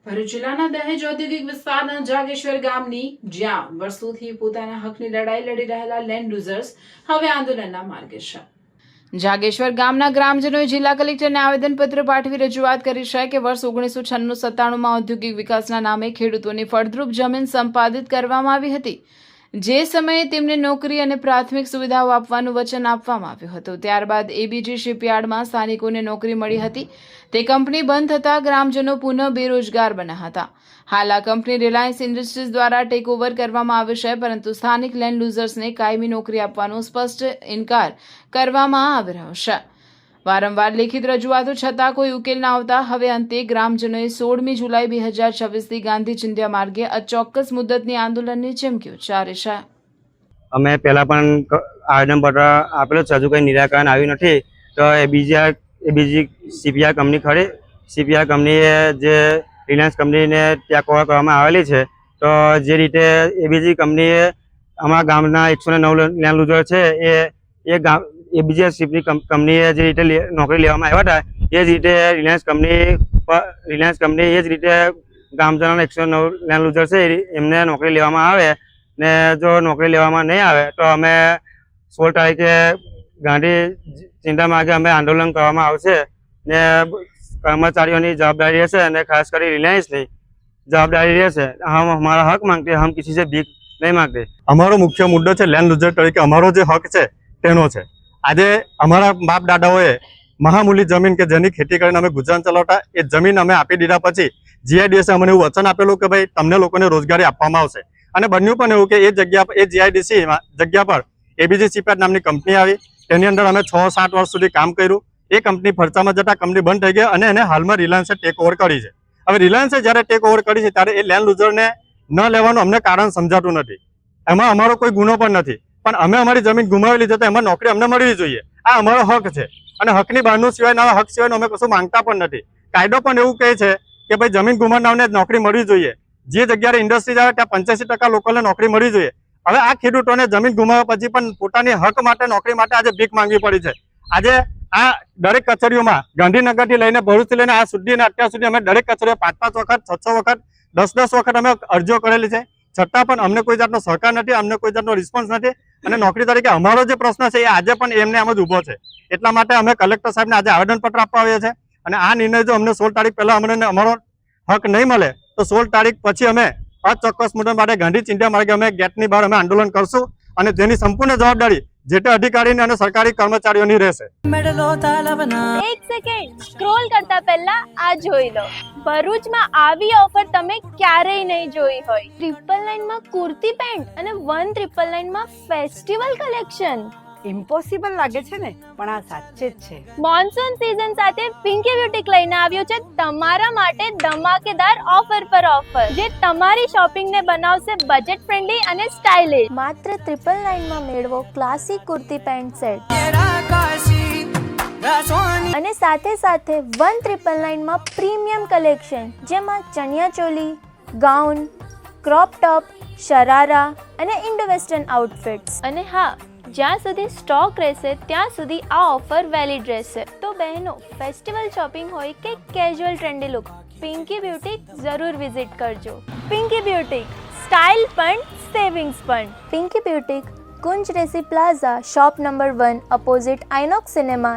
ભરૂચ જિલ્લાના દહેજ ઔદ્યોગિક વિસ્તારના જાગેશ્વર ગામની જ્યાં વર્ષોથી પોતાના હકની લડાઈ લડી રહેલા લેન્ડ લૂઝર્સ હવે આંદોલનના માર્ગે છે। જાગેશ્વર ગામના ગ્રામજનોએ જિલ્લા કલેક્ટરને આવેદનપત્ર પાઠવી રજૂઆત કરી છે કે વર્ષ 1996-97માં ઔદ્યોગિક વિકાસના નામે ખેડૂતોની ફળદ્રુપ જમીન સંપાદિત કરવામાં આવી હતી। જે સમયે તેમને નોકરી અને પ્રાથમિક સુવિધાઓ આપવાનું વચન આપવામાં આવ્યું હતું। ત્યારબાદ એબીજી શિપયાર્ડમાં સ્થાનિકોને નોકરી મળી હતી। તે કંપની બંધ થતાં ગ્રામજનો પુનઃ બેરોજગાર બન્યા હતા। હાલ આ કંપની રિલાયન્સ ઇન્ડસ્ટ્રીઝ દ્વારા ટેક ઓવર કરવામાં આવી છે, પરંતુ સ્થાનિક લેન્ડ લૂઝર્સને કાયમી નોકરી આપવાનો સ્પષ્ટ ઇનકાર કરવામાં આવી રહ્યો છે। વારંવાર લેખિત રજૂઆતો છતાં કોઈ ઉકેલ ન આવતા હવે અંતે ગ્રામજનોએ 16મી જુલાઈ 2026થી ગાંધી ચિંધ્યા માર્ગે અચોક્કસ મુદ્દતની આંદોલનની ચીમકી ઉચ્ચારી છે। અમે પહેલા પણ આવેદનપત્ર આપેલું છે, હજુ કંઈ નિરાકરણ આવ્યું નથી। તો એબીજી શિપયાર્ડ કંપની ખરી શિપયાર્ડ કંપનીએ જે રિલાયન્સ કંપનીને ત્યાં કોલ કરવામાં આવેલી છે, તો જે રીતે એબીજી કંપનીએ અમારા ગામના 109 લેન્ડ લૂઝર છે એ એબીજી શિપની કંપનીએ જે રીતે નોકરી લેવામાં આવ્યા હતા, એ જ રીતે રિલાયન્સ કંપની એ જ રીતે ગામજનોના 109 લેન્ડ લૂઝર છે એમને નોકરી લેવામાં આવે ને જો નોકરી લેવામાં નહીં આવે તો અમે 16 તારીખે ગાંધી ચિંતા માર્ગે અમે આંદોલન કરવામાં આવશે ને કર્મચારીઓની જવાબદારી રહેશે અને ખાસ કરી રિલાયન્સની જવાબદારી રહેશે। हम हमारा हक मांगते हैं, हम किसी से भीख नहीं मांगते। અમારો મુખ્ય મુદ્દો છે લેન્ડ લૂઝર તરીકે અમારો જે હક છે તેનો છે। આજે અમારા બાપ દાદાઓએ મહામૂલી જમીન કે જેની ખેતી કરીને અમે ગુજરાન ચલાવતા એ જમીન અમે આપી દીધા પછી જીઆઈડીસીએ અમને એવું વચન આપેલું કે ભાઈ તમને લોકોને રોજગારી આપવામાં આવશે, અને બન્યું પણ એવું કે એ જીઆઈડીસી જગ્યા પર એબીજી શિપયાર્ડ નામની કંપની આવી। તેની અંદર અમે 6-7 વર્ષ સુધી કામ કર્યું। એ કંપની ફરસામાં જતા કંપની બંધ થઈ ગઈ અને એને હાલમાં રિલાયન્સે ટેક ઓવર કરી છે। હવે રિલાયન્સે જ્યારે ટેક ઓવર કરી છે ત્યારે એ લેન્ડ લૂઝરને ન લેવાનું અમને કારણ સમજાતું નથી। એમાં અમારો કોઈ ગુનો પણ નથી, પણ અમે અમારી જમીન ગુમાવેલી છે તો એમાં નોકરી અમને મળવી જોઈએ। આ અમારો હક છે અને હકની બહારનું સિવાય હક સિવાયનું અમે કશું માંગતા પણ નથી। કાયદો પણ એવું કહે છે કે ભાઈ જમીન ગુમાવનારને નોકરી મળવી જોઈએ। જે જગ્યાએ ઇન્ડસ્ટ્રી આવે ત્યાં 85% લોકોને નોકરી મળવી જોઈએ। હવે આ ખેડૂતોને જમીન ગુમાવ્યા પછી પણ પોતાની હક માટે નોકરી માટે આજે ભીખ માંગવી પડી છે। આજે આ દરેક કચેરીઓમાં ગાંધીનગરથી લઈને ભરૂચથી લઈને આ સુધી અત્યાર સુધી અમે દરેક કચેરીઓ 5-5 વખત 6-6 વખત 10-10 વખત અમે અરજીઓ કરેલી છે, છતાં પણ અમને કોઈ જાતનો સહકાર નથી, અમને કોઈ જાતનો રિસ્પોન્સ નથી। અને નોકરી તરીકે અમારો જે પ્રશ્ન છે એ આજે પણ એમને આમ જ ઊભો છે। એટલા માટે અમે કલેક્ટર સાહેબને આજે આવેદનપત્ર આપવા આવ્યા છે અને આ નિર્ણય જો અમને 16 તારીખ પહેલા અમને અમારો હક નહીં મળે તો 16 તારીખ પછી અમે અચોક્કસ મુદત માટે ગાંધી ચિંધ્યા માર્ગે અમે ગેટની બહાર અમે આંદોલન કરશું અને તેની સંપૂર્ણ જવાબદારી જે તે અધિકારીની અને સરકારી કર્મચારીઓની રહેશે। એક સેકન્ડ સ્ક્રોલ કરતા પહેલા આ જોઈ લો, ભરૂચમાં આવી ઓફર તમે ક્યારેય નહીં જોઈ હોય। 999 માં કુર્તી પેન્ટ અને 1999 માં ફેસ્ટિવલ કલેક્શન। ઇમ્પોસિબલ લાગે છે ને, પણ આ સાચે જ છે। મોન્સૂન સીઝન સાથે પિંકી બ્યુટીક લઈને આવ્યું છે તમારા માટે ધમાકેદાર ઓફર પર ઓફર, જે તમારી શોપિંગને બનાવશે બજેટ ફ્રેન્ડલી અને સ્ટાઇલિશ। માત્ર 999 માં મેળવો ક્લાસિક કુર્તી પેન્ટ સેટ અને સાથે સાથે 1999 માં પ્રીમિયમ કલેક્શન, જેમાં chaniya choli, gown, crop top, sharara અને ઇન્ડો વેસ્ટર્ન આઉટફિટ્સ। અને હા, જ્યાં સુધી સ્ટોક રહેશે ત્યાં સુધી આ ઓફર વેલિડ રહેશે। તો બહેનો, ફેસ્ટિવલ શોપિંગ હોય કે casual trendy look, Pinky boutique જરૂર વિઝિટ કરજો। પિંકી બ્યુટીક, સ્ટાઇલ પણ સેવિંગ્સ પણ। પિંકી બ્યુટીક, કુંજ રેસી plaza, shop number 1, opposite Inox cinema,